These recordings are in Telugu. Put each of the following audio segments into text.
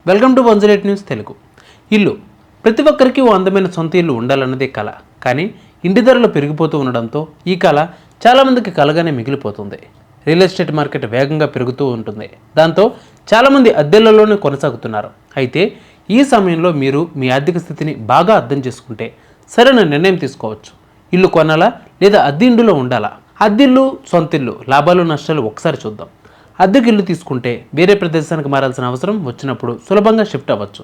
Welcome to 108 news Telugu. ఇల్లు ప్రతి ఒక్కరికి ఓ అందమైన సొంత ఇల్లు ఉండాలన్నదే కళ. కానీ ఇంటి ధరలు పెరిగిపోతూ ఉండడంతో ఈ కళ చాలామందికి కలగానే మిగిలిపోతుంది. రియల్ ఎస్టేట్ మార్కెట్ వేగంగా పెరుగుతూ ఉంటుంది. దాంతో చాలామంది అద్దెళ్లలోనే కొనసాగుతున్నారు. అయితే ఈ సమయంలో మీరు మీ ఆర్థిక స్థితిని బాగా అర్థం చేసుకుంటే సరైన నిర్ణయం తీసుకోవచ్చు. ఇల్లు కొనాలా లేదా అద్దె ఇంటిలో ఉండాలా? అద్దెల్లు, సొంతిల్లు, లాభాలు నష్టాలు ఒకసారి చూద్దాం. అద్దెకి ఇల్లు తీసుకుంటే వేరే ప్రదేశానికి మారాల్సిన అవసరం వచ్చినప్పుడు సులభంగా షిఫ్ట్ అవ్వచ్చు.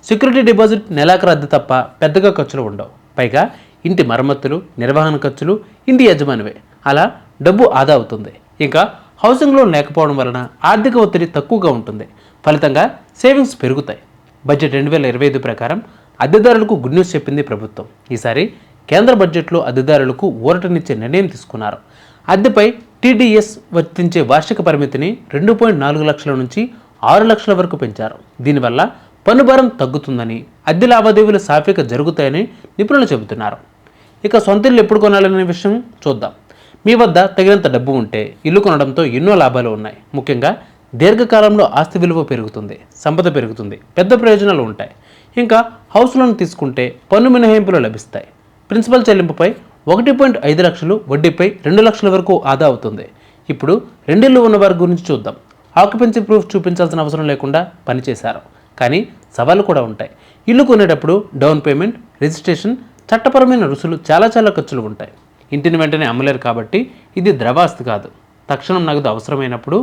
సెక్యూరిటీ డిపాజిట్, నెలాఖరు అద్దె తప్ప పెద్దగా ఖర్చులు ఉండవు. పైగా ఇంటి మరమ్మతులు, నిర్వహణ ఖర్చులు ఇంటి యజమానివే. అలా డబ్బు ఆదా అవుతుంది. ఇంకా హౌసింగ్ లోన్ లేకపోవడం వలన ఆర్థిక ఒత్తిడి తక్కువగా ఉంటుంది. ఫలితంగా సేవింగ్స్ పెరుగుతాయి. బడ్జెట్ 2025 ప్రకారం అద్దెదారులకు గుడ్ న్యూస్ చెప్పింది ప్రభుత్వం. ఈసారి కేంద్ర బడ్జెట్లో అద్దెదారులకు ఊరటనిచ్చే నిర్ణయం తీసుకున్నారు. అద్దెపై టీడీఎస్ వర్తించే వార్షిక పరిమితిని 2.4 లక్షల నుంచి 6 లక్షల వరకు పెంచారు. దీనివల్ల పన్నుభారం తగ్గుతుందని, అద్దె లావాదేవీలు సాఫీగా జరుగుతాయని నిపుణులు చెబుతున్నారు. ఇక సొంత ఇల్లు ఎప్పుడు కొనాలనే విషయం చూద్దాం. మీ వద్ద తగినంత డబ్బు ఉంటే ఇల్లు కొనడంతో ఎన్నో లాభాలు ఉన్నాయి. ముఖ్యంగా దీర్ఘకాలంలో ఆస్తి విలువ పెరుగుతుంది, సంపద పెరుగుతుంది, పెద్ద ప్రయోజనాలు ఉంటాయి. ఇంకా హౌస్ లోన్ తీసుకుంటే పన్ను మినహాయింపులు లభిస్తాయి. ప్రిన్సిపల్ చెల్లింపుపై 1.5 లక్షలు, వడ్డీపై 2 లక్షల వరకు ఆదా అవుతుంది. ఇప్పుడు రెండిళ్ళు ఉన్న వారి గురించి చూద్దాం. ఆక్యుపెన్సీ ప్రూఫ్ చూపించాల్సిన అవసరం లేకుండా పనిచేశారు. కానీ సవాళ్ళు కూడా ఉంటాయి. ఇల్లు కొనేటప్పుడు డౌన్ పేమెంట్, రిజిస్ట్రేషన్, చట్టపరమైన రుసులు చాలా ఖర్చులు ఉంటాయి. ఇంటిని వెంటనే అమ్మలేరు కాబట్టి ఇది ద్రవాస్తి కాదు. తక్షణం నగదు అవసరమైనప్పుడు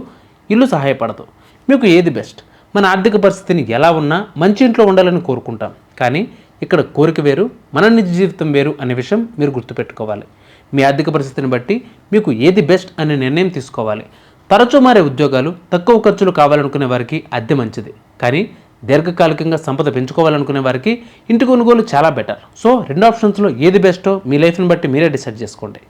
ఇల్లు సహాయపడదు. మీకు ఏది బెస్ట్? మన ఆర్థిక పరిస్థితిని ఎలా ఉన్నా మంచి ఇంట్లో ఉండాలని కోరుకుంటాం. కానీ ఇక్కడ కోరిక వేరు, మన నిజ జీవితం వేరు అనే విషయం మీరు గుర్తుపెట్టుకోవాలి. మీ ఆర్థిక పరిస్థితిని బట్టి మీకు ఏది బెస్ట్ అనే నిర్ణయం తీసుకోవాలి. తరచూ మారే ఉద్యోగాలు, తక్కువ ఖర్చులు కావాలనుకునే వారికి అద్దె మంచిది. కానీ దీర్ఘకాలికంగా సంపద పెంచుకోవాలనుకునే వారికి ఇంటి కొనుగోలు చాలా బెటర్. సో 2 ఆప్షన్స్లో ఏది బెస్టో మీ లైఫ్ని బట్టి మీరే డిసైడ్ చేసుకోండి.